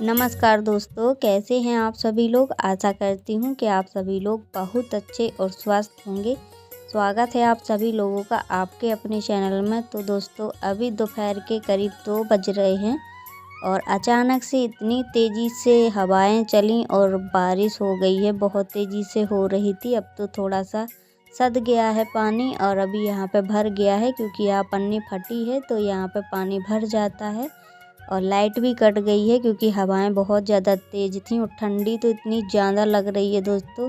नमस्कार दोस्तों, कैसे हैं आप सभी लोग। आशा करती हूँ कि आप सभी लोग बहुत अच्छे और स्वस्थ होंगे। स्वागत है आप सभी लोगों का आपके अपने चैनल में। तो दोस्तों, अभी दोपहर के करीब 2 बज रहे हैं और अचानक से इतनी तेज़ी से हवाएं चलीं और बारिश हो गई है। बहुत तेज़ी से हो रही थी, अब तो थोड़ा सा सद गया है पानी और अभी यहाँ पे भर गया है, क्योंकि यहाँ पन्नी फटी है तो यहाँ पे पानी भर जाता है। और लाइट भी कट गई है क्योंकि हवाएं बहुत ज़्यादा तेज़ थीं और ठंडी तो इतनी ज़्यादा लग रही है दोस्तों।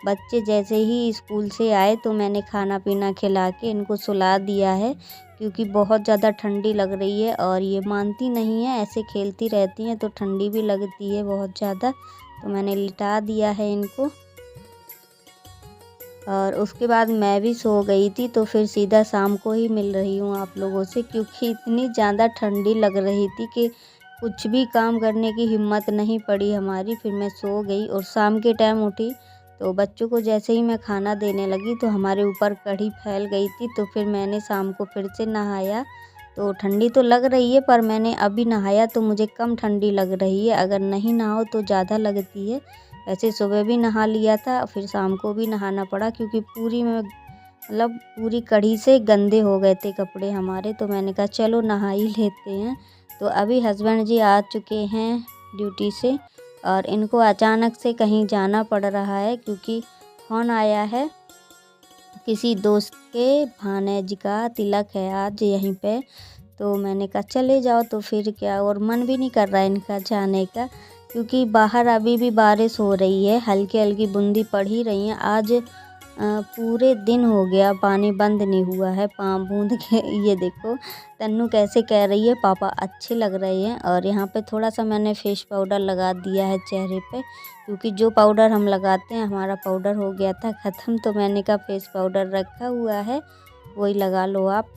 बच्चे जैसे ही स्कूल से आए तो मैंने खाना पीना खिला के इनको सुला दिया है, क्योंकि बहुत ज़्यादा ठंडी लग रही है और ये मानती नहीं है, ऐसे खेलती रहती हैं तो ठंडी भी लगती है बहुत ज़्यादा। तो मैंने लिटा दिया है इनको और उसके बाद मैं भी सो गई थी। तो फिर सीधा शाम को ही मिल रही हूँ आप लोगों से, क्योंकि इतनी ज़्यादा ठंडी लग रही थी कि कुछ भी काम करने की हिम्मत नहीं पड़ी हमारी। फिर मैं सो गई और शाम के टाइम उठी तो बच्चों को जैसे ही मैं खाना देने लगी तो हमारे ऊपर कढ़ी फैल गई थी। तो फिर मैंने शाम को फिर से नहाया। तो ठंडी तो लग रही है, पर मैंने अभी नहाया तो मुझे कम ठंडी लग रही है। अगर नहीं नहाओ तो ज़्यादा लगती है। वैसे सुबह भी नहा लिया था, फिर शाम को भी नहाना पड़ा, क्योंकि पूरी कढ़ी से गंदे हो गए थे कपड़े हमारे। तो मैंने कहा चलो नहा ही लेते हैं। तो अभी हस्बैंड जी आ चुके हैं ड्यूटी से और इनको अचानक से कहीं जाना पड़ रहा है, क्योंकि फ़ोन आया है किसी दोस्त के भानेज का तिलक है आज यहीं पे। तो मैंने कहा चले जाओ, तो फिर क्या, और मन भी नहीं कर रहा है इनका जाने का, क्योंकि बाहर अभी भी बारिश हो रही है, हल्की हल्की बूंदी पड़ ही रही हैं। आज पूरे दिन हो गया पानी बंद नहीं हुआ है बूंद के। ये देखो तन्नू कैसे कह रही है पापा अच्छे लग रहे हैं। और यहाँ पे थोड़ा सा मैंने फेस पाउडर लगा दिया है चेहरे पे, क्योंकि जो पाउडर हम लगाते हैं, हमारा पाउडर हो गया था ख़त्म। तो मैंने कहा फेस पाउडर रखा हुआ है, वही लगा लो आप,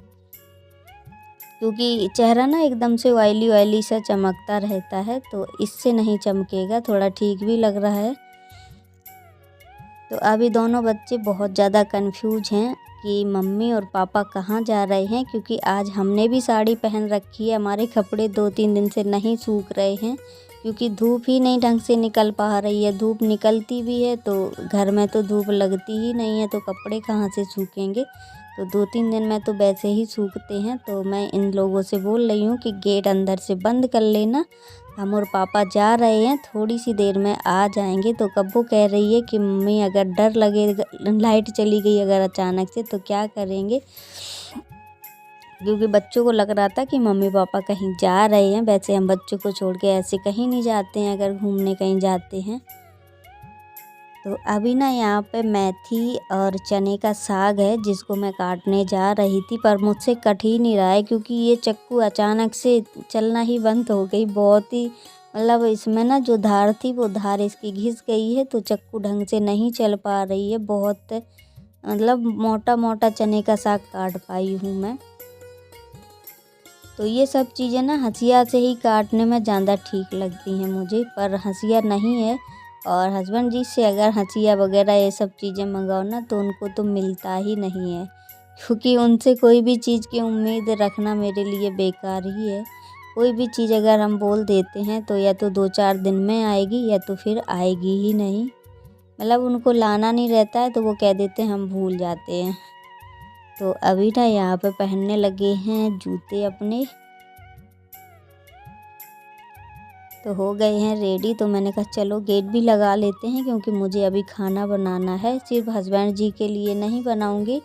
क्योंकि चेहरा ना एकदम से ऑयली ऑयली सा चमकता रहता है, तो इससे नहीं चमकेगा। थोड़ा ठीक भी लग रहा है। तो अभी दोनों बच्चे बहुत ज़्यादा कंफ्यूज हैं कि मम्मी और पापा कहाँ जा रहे हैं, क्योंकि आज हमने भी साड़ी पहन रखी है। हमारे कपड़े 2-3 दिन से नहीं सूख रहे हैं, क्योंकि धूप ही नहीं ढंग से निकल पा रही है। धूप निकलती भी है तो घर में तो धूप लगती ही नहीं है, तो कपड़े कहाँ से सूखेंगे। तो 2-3 दिन में तो वैसे ही सूखते हैं। तो मैं इन लोगों से बोल रही हूँ कि गेट अंदर से बंद कर लेना, हम और पापा जा रहे हैं, थोड़ी सी देर में आ जाएंगे। तो कब वो कह रही है कि मम्मी अगर डर लगे, लाइट चली गई अगर अचानक से, तो क्या करेंगे, क्योंकि बच्चों को लग रहा था कि मम्मी पापा कहीं जा रहे हैं। वैसे हम बच्चों को छोड़ के ऐसे कहीं नहीं जाते हैं अगर घूमने कहीं जाते हैं। तो अभी ना यहाँ पे मेथी और चने का साग है, जिसको मैं काटने जा रही थी, पर मुझसे कट ही नहीं रहा है, क्योंकि ये चाकू अचानक से चलना ही बंद हो गई। बहुत ही इसमें ना जो धार थी वो धार इसकी घिस गई है, तो चाकू ढंग से नहीं चल पा रही है। बहुत मोटा मोटा चने का साग काट पाई हूँ मैं। तो ये सब चीज़ें ना हंसिया से ही काटने में ज़्यादा ठीक लगती हैं मुझे, पर हंसिया नहीं है। और हस्बैंड जी से अगर हंसिया वगैरह ये सब चीज़ें मंगाओ ना, तो उनको तो मिलता ही नहीं है, क्योंकि उनसे कोई भी चीज़ की उम्मीद रखना मेरे लिए बेकार ही है। कोई भी चीज़ अगर हम बोल देते हैं तो या तो 2-4 दिन में आएगी या तो फिर आएगी ही नहीं। उनको लाना नहीं रहता है तो वो कह देते हैं हम भूल जाते हैं। तो अभी ना यहाँ पे पहनने लगे हैं जूते अपने, तो हो गए हैं रेडी। तो मैंने कहा चलो गेट भी लगा लेते हैं, क्योंकि मुझे अभी खाना बनाना है। सिर्फ हस्बैंड जी के लिए नहीं बनाऊंगी,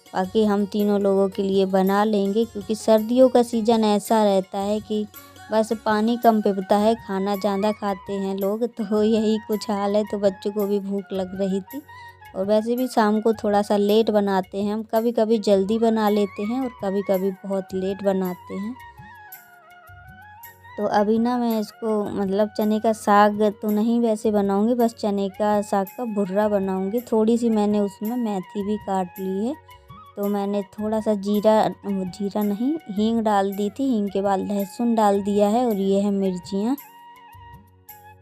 बाकी हम तीनों लोगों के लिए बना लेंगे, क्योंकि सर्दियों का सीज़न ऐसा रहता है कि बस पानी कम पिबता है, खाना ज़्यादा खाते हैं लोग। तो यही कुछ हाल है। तो बच्चों को भी भूख लग रही थी, और वैसे भी शाम को थोड़ा सा लेट बनाते हैं हम, कभी कभी जल्दी बना लेते हैं और कभी कभी बहुत लेट बनाते हैं। तो अभी ना मैं इसको चने का साग तो नहीं वैसे बनाऊंगी, बस चने का साग का भुर्रा बनाऊंगी। थोड़ी सी मैंने उसमें मेथी भी काट ली है। तो मैंने थोड़ा सा जीरा नहीं हींग डाल दी थी, हींग के बाद लहसुन डाल दिया है, और ये है मिर्चियाँ,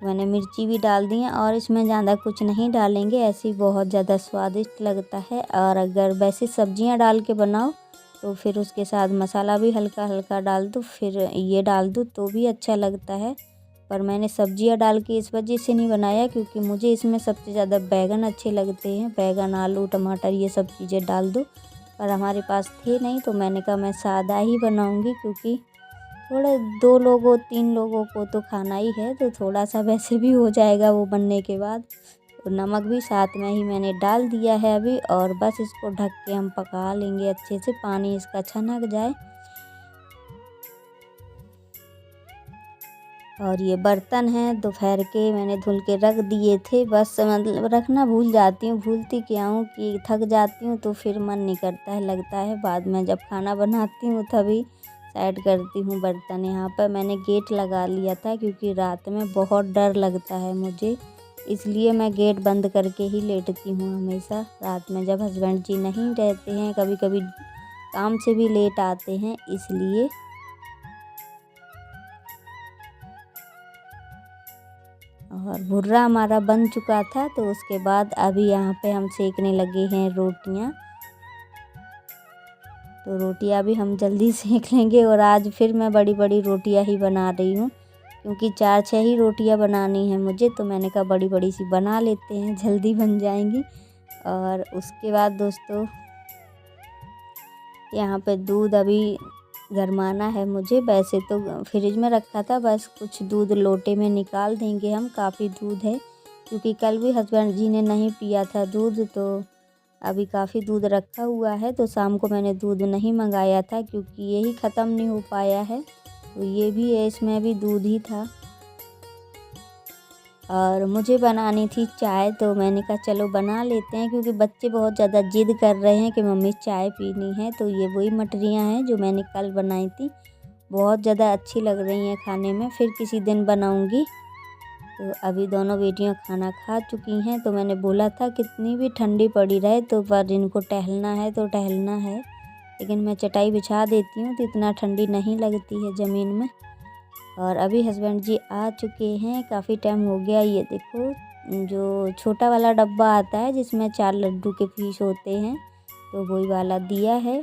मैंने मिर्ची भी डाल दी है। और इसमें ज़्यादा कुछ नहीं डालेंगे, ऐसे ही बहुत ज़्यादा स्वादिष्ट लगता है। और अगर वैसे सब्जियां डाल के बनाओ तो फिर उसके साथ मसाला भी हल्का हल्का डाल दो, फिर ये डाल दो तो भी अच्छा लगता है। पर मैंने सब्जियां डाल के इस वजह से नहीं बनाया क्योंकि मुझे इसमें सबसे ज़्यादा बैगन अच्छे लगते हैं। बैगन, आलू, टमाटर ये सब चीज़ें डाल दो, पर हमारे पास थे नहीं तो मैंने कहा मैं सादा ही बनाऊंगी क्योंकि थोड़ा 2 लोगों 3 लोगों को तो खाना ही है, तो थोड़ा सा वैसे भी हो जाएगा वो बनने के बाद। तो नमक भी साथ में ही मैंने डाल दिया है अभी, और बस इसको ढक के हम पका लेंगे अच्छे से, पानी इसका छनक जाए। और ये बर्तन हैं दोपहर के मैंने धुल के रख दिए थे, बस मतलब रखना भूल जाती हूँ, भूलती क्या हूँ कि थक जाती हूँ तो फिर मन नहीं करता है, लगता है बाद में जब खाना बनाती हूँ तभी साइड करती हूँ बर्तन। यहाँ पर मैंने गेट लगा लिया था क्योंकि रात में बहुत डर लगता है मुझे, इसलिए मैं गेट बंद करके ही लेटती हूँ हमेशा रात में, जब हस्बैंड जी नहीं रहते हैं, कभी कभी काम से भी लेट आते हैं इसलिए। और भुर्रा हमारा बन चुका था, तो उसके बाद अभी यहाँ पे हम सेकने लगे हैं रोटियाँ। तो रोटियाँ भी हम जल्दी सेक लेंगे, और आज फिर मैं बड़ी बड़ी रोटियाँ ही बना रही हूँ क्योंकि 4-6 ही रोटियाँ बनानी है मुझे, तो मैंने कहा बड़ी बड़ी सी बना लेते हैं, जल्दी बन जाएंगी। और उसके बाद दोस्तों यहाँ पे दूध अभी गरमाना है मुझे, वैसे तो फ्रिज में रखा था, बस कुछ दूध लोटे में निकाल देंगे हम, काफ़ी दूध है क्योंकि कल भी हस्बैंड जी ने नहीं पिया था दूध, तो अभी काफ़ी दूध रखा हुआ है। तो शाम को मैंने दूध नहीं मंगाया था क्योंकि यही ख़त्म नहीं हो पाया है, तो ये भी है, इसमें भी दूध ही था। और मुझे बनानी थी चाय, तो मैंने कहा चलो बना लेते हैं क्योंकि बच्चे बहुत ज़्यादा जिद कर रहे हैं कि मम्मी चाय पीनी है। तो ये वही मटरियाँ हैं जो मैंने कल बनाई थी, बहुत ज़्यादा अच्छी लग रही हैं खाने में, फिर किसी दिन बनाऊंगी। तो अभी दोनों बेटियां खाना खा चुकी हैं, तो मैंने बोला था कितनी भी ठंडी पड़ी रहे तो पर इनको टहलना है तो टहलना है, लेकिन मैं चटाई बिछा देती हूँ तो इतना ठंडी नहीं लगती है ज़मीन में। और अभी हस्बैंड जी आ चुके हैं, काफ़ी टाइम हो गया। ये देखो जो छोटा वाला डब्बा आता है जिसमें 4 लड्डू के पीस होते हैं, तो वही वाला दिया है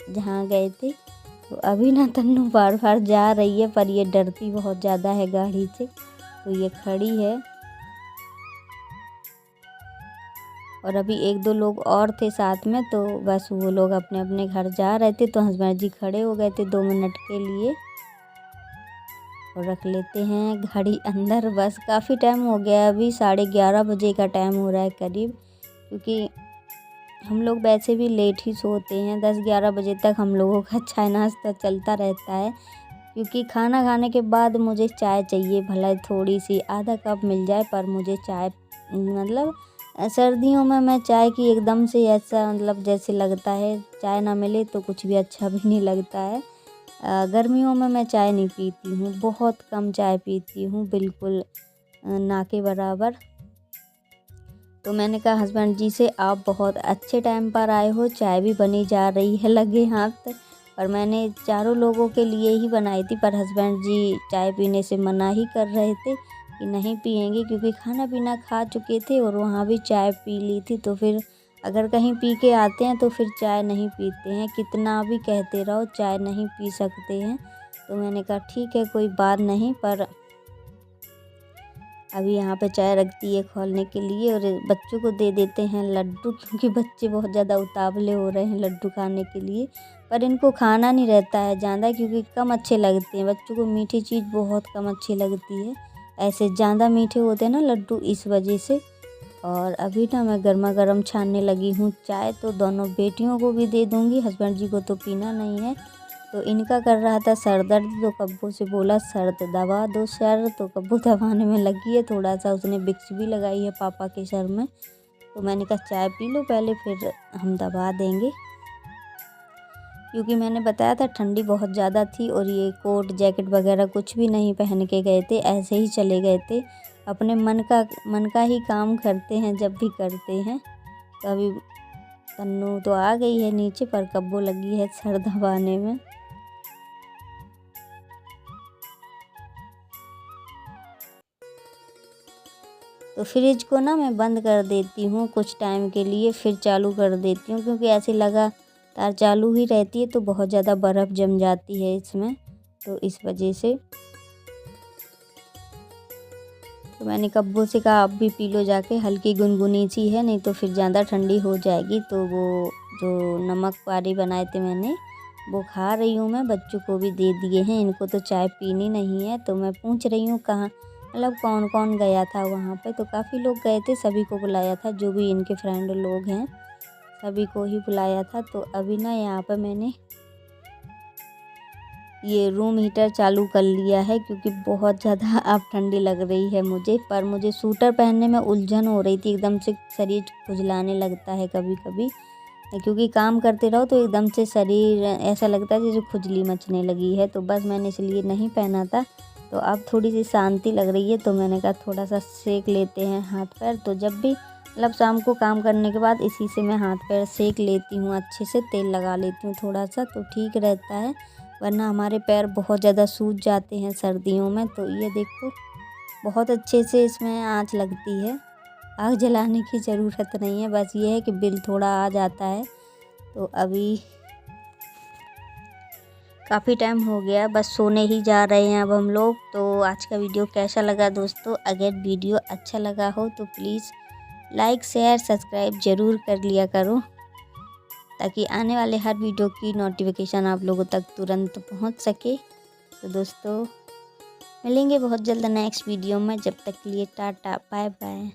जहाँ गए थे। तो अभी ना तन्नू बार बार जा रही है, पर ये डरती बहुत ज़्यादा है गाड़ी से, तो ये खड़ी है। और अभी 1-2 लोग और थे साथ में, तो बस वो लोग अपने अपने घर जा रहे थे, तो हस्बैंड जी खड़े हो गए थे 2 मिनट के लिए। और रख लेते हैं घड़ी अंदर, बस काफ़ी टाइम हो गया, अभी 11:30 बजे का टाइम हो रहा है करीब, क्योंकि हम लोग वैसे भी लेट ही सोते हैं, 10-11 बजे तक हम लोगों का चाय नाश्ता चलता रहता है, क्योंकि खाना खाने के बाद मुझे चाय चाहिए, भला थोड़ी सी आधा कप मिल जाए, पर मुझे चाय मतलब सर्दियों में मैं चाय की एकदम से ऐसा मतलब जैसे लगता है चाय ना मिले तो कुछ भी अच्छा भी नहीं लगता है। गर्मियों में मैं चाय नहीं पीती हूँ, बहुत कम चाय पीती हूँ, बिल्कुल ना के बराबर। तो मैंने कहा हस्बैंड जी से आप बहुत अच्छे टाइम पर आए हो, चाय भी बनी जा रही है लगे हाथ। पर मैंने चारों लोगों के लिए ही बनाई थी, पर हस्बैंड जी चाय पीने से मना ही कर रहे थे कि नहीं पियेंगे, क्योंकि खाना पीना खा चुके थे और वहाँ भी चाय पी ली थी, तो फिर अगर कहीं पी के आते हैं तो फिर चाय नहीं पीते हैं, कितना भी कहते रहो चाय नहीं पी सकते हैं। तो मैंने कहा ठीक है कोई बात नहीं, पर अभी यहाँ पे चाय रख दी है खोलने के लिए, और बच्चों को दे देते हैं लड्डू, क्योंकि बच्चे बहुत ज़्यादा उतावले हो रहे हैं लड्डू खाने के लिए, पर इनको खाना नहीं रहता है ज़्यादा क्योंकि कम अच्छे लगते हैं बच्चों को, मीठी चीज़ बहुत कम अच्छी लगती है, ऐसे ज़्यादा मीठे होते हैं ना लड्डू, इस वजह से। और अभी ना मैं गर्मा गर्म छानने लगी हूँ चाय, तो दोनों बेटियों को भी दे दूँगी, हस्बैंड जी को तो पीना नहीं है। तो इनका कर रहा था सर दर्द, तो कब्बू से बोला सर दबा दो सर, तो कब्बू दबाने में लगी है, थोड़ा सा उसने विक्स भी लगाई है पापा के सर में। तो मैंने कहा चाय पी लो पहले, फिर हम दबा देंगे, क्योंकि मैंने बताया था ठंडी बहुत ज़्यादा थी, और ये कोट जैकेट वगैरह कुछ भी नहीं पहन के गए थे, ऐसे ही चले गए थे, अपने मन का ही काम करते हैं जब भी करते हैं। तो अभी तन्नू तो आ गई है नीचे, पर कब्बू लगी है सर दबाने में। तो फ्रिज को ना मैं बंद कर देती हूँ कुछ टाइम के लिए, फिर चालू कर देती हूँ, क्योंकि ऐसे लगातार चालू ही रहती है तो बहुत ज़्यादा बर्फ़ जम जाती है इसमें, तो इस वजह से। तो मैंने कब्बो से कहा आप भी पी लो जाके, हल्की गुनगुनी सी है, नहीं तो फिर ज़्यादा ठंडी हो जाएगी। तो वो जो नमक पारी बनाए थे मैंने, वो खा रही हूँ मैं, बच्चों को भी दे दिए हैं। इनको तो चाय पीनी नहीं है। तो मैं पूछ रही हूँ कहाँ मतलब कौन कौन गया था वहाँ पे। तो काफ़ी लोग गए थे, सभी को बुलाया था, जो भी इनके फ्रेंड लोग हैं सभी को ही बुलाया था। तो अभी ना यहाँ पर मैंने ये रूम हीटर चालू कर लिया है, क्योंकि बहुत ज़्यादा अब ठंडी लग रही है मुझे। पर मुझे सूटर पहनने में उलझन हो रही थी, एकदम से शरीर खुजलाने लगता है कभी कभी, क्योंकि काम करते रहो तो एकदम से शरीर ऐसा लगता है जैसे खुजली मचने लगी है। तो बस मैंने इसलिए नहीं पहना था। तो अब थोड़ी सी शांति लग रही है, तो मैंने कहा थोड़ा सा सेक लेते हैं हाथ पैर। तो जब भी मतलब शाम को काम करने के बाद इसी से मैं हाथ पैर सेक लेती हूँ, अच्छे से तेल लगा लेती हूँ थोड़ा सा, तो ठीक रहता है। वरना हमारे पैर बहुत ज़्यादा सूज जाते हैं सर्दियों में। तो ये देखो बहुत अच्छे से इसमें आँच लगती है, आग जलाने की ज़रूरत नहीं है। बस ये है कि बिल थोड़ा आ जाता है। तो अभी काफ़ी टाइम हो गया, बस सोने ही जा रहे हैं अब हम लोग। तो आज का वीडियो कैसा लगा दोस्तों? अगर वीडियो अच्छा लगा हो तो प्लीज़ लाइक शेयर सब्सक्राइब ज़रूर कर लिया करो, ताकि आने वाले हर वीडियो की नोटिफिकेशन आप लोगों तक तुरंत पहुंच सके। तो दोस्तों मिलेंगे बहुत जल्द नेक्स्ट वीडियो में, जब तक के लिए टाटा बाय बाय।